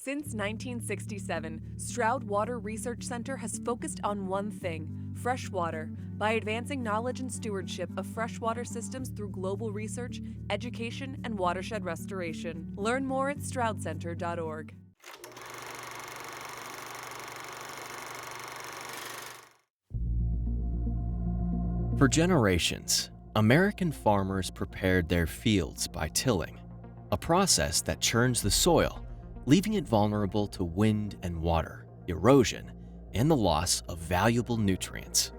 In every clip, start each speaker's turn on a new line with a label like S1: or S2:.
S1: Since 1967, Stroud Water Research Center has focused on one thing: fresh water, by advancing knowledge and stewardship of freshwater systems through global research, education, and watershed restoration. Learn more at stroudcenter.org.
S2: For generations, American farmers prepared their fields by tilling, a process that churns the soil, leaving it vulnerable to wind and water, erosion, and the loss of valuable nutrients.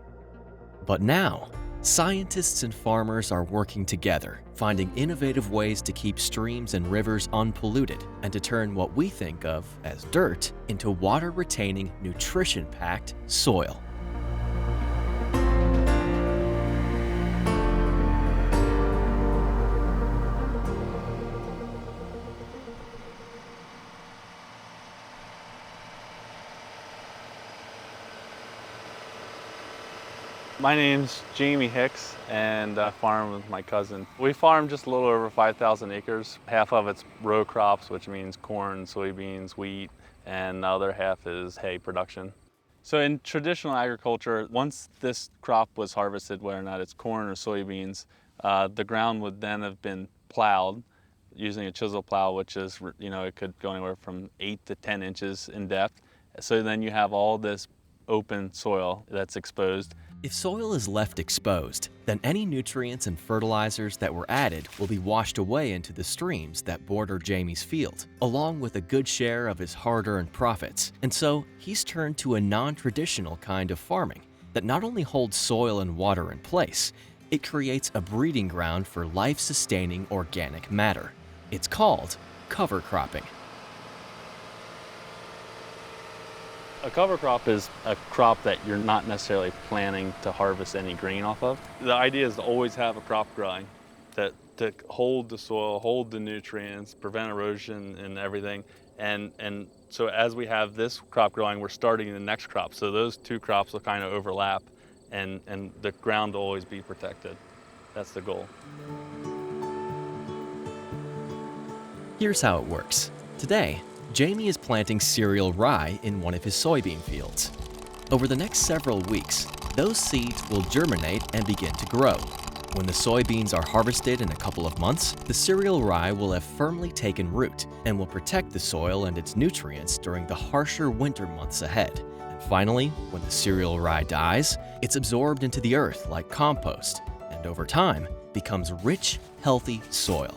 S2: But now, scientists and farmers are working together, finding innovative ways to keep streams and rivers unpolluted and to turn what we think of as dirt into water-retaining, nutrition-packed soil.
S3: My name's Jamie Hicks, and I farm with my cousin. We farm just a little over 5,000 acres. Half of it's row crops, which means corn, soybeans, wheat, and the other half is hay production. So in traditional agriculture, once this crop was harvested, whether or not it's corn or soybeans, the ground would then have been plowed using a chisel plow, which is, it could go anywhere from 8 to 10 inches in depth. So then you have all this open soil that's exposed.
S2: If soil is left exposed, then any nutrients and fertilizers that were added will be washed away into the streams that border Jamie's field, along with a good share of his hard-earned profits. And so, he's turned to a non-traditional kind of farming that not only holds soil and water in place, it creates a breeding ground for life-sustaining organic matter. It's called cover cropping.
S3: A cover crop is a crop that you're not necessarily planning to harvest any grain off of. The idea is to always have a crop growing to hold the soil, hold the nutrients, prevent erosion and everything. And so as we have this crop growing, we're starting the next crop. So those two crops will kind of overlap and the ground will always be protected. That's the goal.
S2: Here's how it works. Today, Jamie is planting cereal rye in one of his soybean fields. Over the next several weeks, those seeds will germinate and begin to grow. When the soybeans are harvested in a couple of months, the cereal rye will have firmly taken root and will protect the soil and its nutrients during the harsher winter months ahead. And finally, when the cereal rye dies, it's absorbed into the earth like compost, and over time, becomes rich, healthy soil.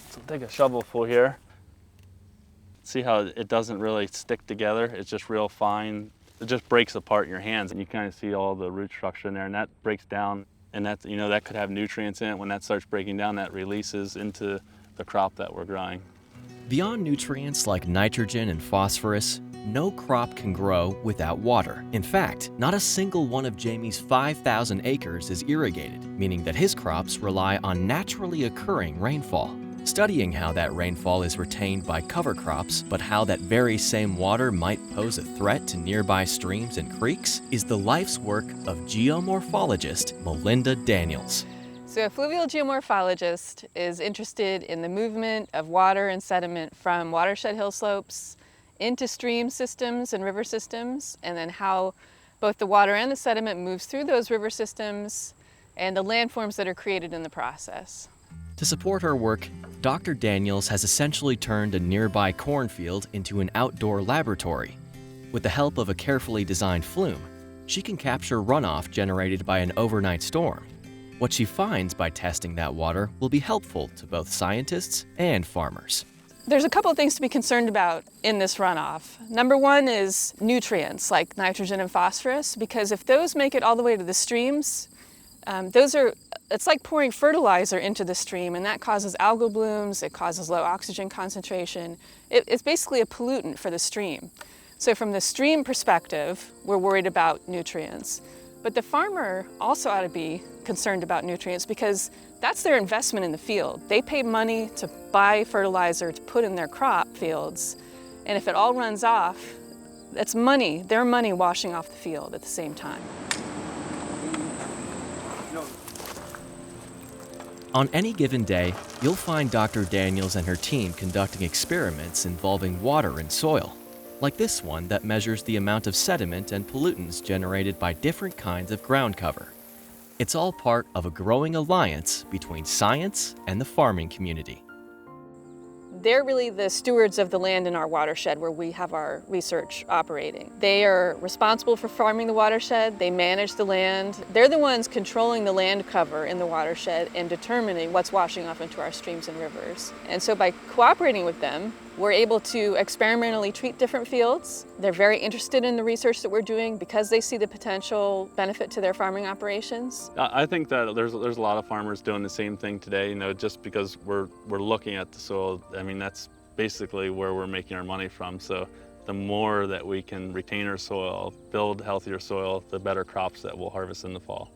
S3: So take a shovelful here. See how it doesn't really stick together? It's just real fine. It just breaks apart in your hands, and you kind of see all the root structure in there, and that breaks down, and that could have nutrients in it. When that starts breaking down, that releases into the crop that we're growing.
S2: Beyond nutrients like nitrogen and phosphorus, no crop can grow without water. In fact, not a single one of Jamie's 5,000 acres is irrigated, meaning that his crops rely on naturally occurring rainfall. Studying how that rainfall is retained by cover crops, but how that very same water might pose a threat to nearby streams and creeks, is the life's work of geomorphologist Melinda Daniels.
S4: So a fluvial geomorphologist is interested in the movement of water and sediment from watershed hill slopes into stream systems and river systems, and then how both the water and the sediment moves through those river systems and the landforms that are created in the process.
S2: To support her work, Dr. Daniels has essentially turned a nearby cornfield into an outdoor laboratory. With the help of a carefully designed flume, she can capture runoff generated by an overnight storm. What she finds by testing that water will be helpful to both scientists and farmers.
S4: There's a couple of things to be concerned about in this runoff. Number one is nutrients like nitrogen and phosphorus, because if those make it all the way to the streams, it's like pouring fertilizer into the stream, and that causes algal blooms, it causes low oxygen concentration. It's basically a pollutant for the stream. So from the stream perspective, we're worried about nutrients. But the farmer also ought to be concerned about nutrients because that's their investment in the field. They pay money to buy fertilizer to put in their crop fields, and if it all runs off, that's money, their money washing off the field at the same time.
S2: On any given day, you'll find Dr. Daniels and her team conducting experiments involving water and soil, like this one that measures the amount of sediment and pollutants generated by different kinds of ground cover. It's all part of a growing alliance between science and the farming community.
S4: They're really the stewards of the land in our watershed where we have our research operating. They are responsible for farming the watershed, they manage the land. They're the ones controlling the land cover in the watershed and determining what's washing off into our streams and rivers. And so by cooperating with them, we're able to experimentally treat different fields. They're very interested in the research that we're doing because they see the potential benefit to their farming operations.
S3: I think that there's a lot of farmers doing the same thing today, just because we're looking at the soil. I mean, that's basically where we're making our money from. So the more that we can retain our soil, build healthier soil, the better crops that we'll harvest in the fall.